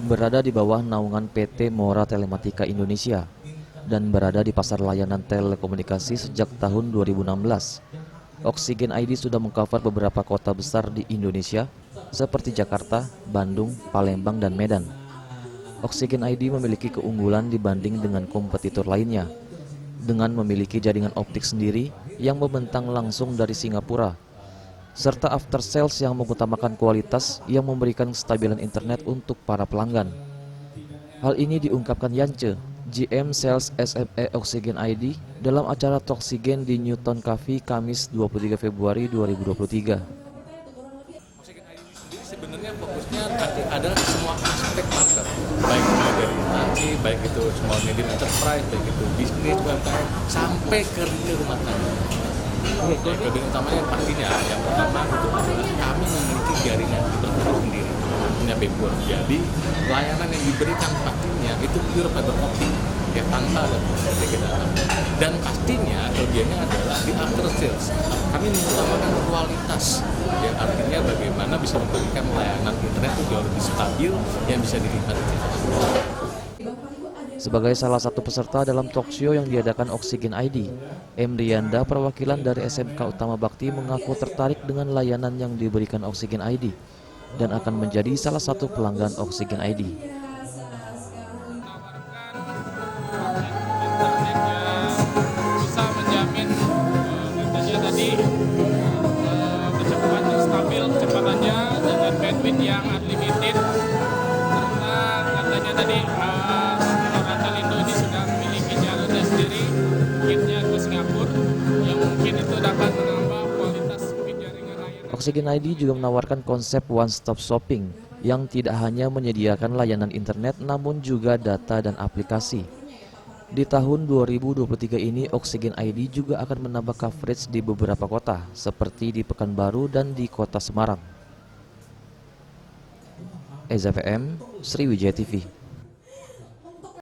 berada di bawah naungan PT Mora Telematika Indonesia dan berada di pasar layanan telekomunikasi sejak tahun 2016. Oksigen ID sudah mengcover beberapa kota besar di Indonesia seperti Jakarta, Bandung, Palembang, dan Medan. Oksigen ID memiliki keunggulan dibanding dengan kompetitor lainnya dengan memiliki jaringan optik sendiri yang membentang langsung dari Singapura, serta after sales yang mengutamakan kualitas yang memberikan kestabilan internet untuk para pelanggan. Hal ini diungkapkan Yance, GM Sales SME Oksigen ID dalam acara Toksigen di Newton Cafe Kamis 23 Februari 2023. Oksigen ID sendiri sebenarnya fokusnya adalah semua aspek market, baik dari instansi, baik itu small medium enterprise, baik itu bisnis, UMKM, sampai ke retail rumah tangga. Kelebihan utamanya pastinya yang pertama itu adalah kami memiliki jaringan fiber sendiri, punya backbone. Jadi layanan yang diberikan pastinya itu pure fiber optik, ya tanpa ada proses data. Dan pastinya kelebihannya adalah di after sales kami mengutamakan kualitas, yang artinya bagaimana bisa memberikan layanan internet itu jauh lebih stabil yang bisa dinikmati. Sebagai salah satu peserta dalam talkshow yang diadakan Oksigen ID, M. Riyanda, perwakilan dari SMK Utama Bakti, mengaku tertarik dengan layanan yang diberikan Oksigen ID dan akan menjadi salah satu pelanggan Oksigen ID. Bisa menjamin tentunya tadi kecepatan yang stabil, kecepatannya dengan bandwidth yang unlimited, karena katanya tadi Telkomsel ini sudah memiliki jalurnya sendiri, kitnya ke Singapura, yang mungkin itu dapat menambah kualitas jaringan layanan. Oksigen ID juga menawarkan konsep one-stop shopping yang tidak hanya menyediakan layanan internet namun juga data dan aplikasi. Di tahun 2023 ini, Oksigen ID juga akan menambah coverage di beberapa kota seperti di Pekanbaru dan di Kota Semarang. Eza PM, Sriwijaya TV.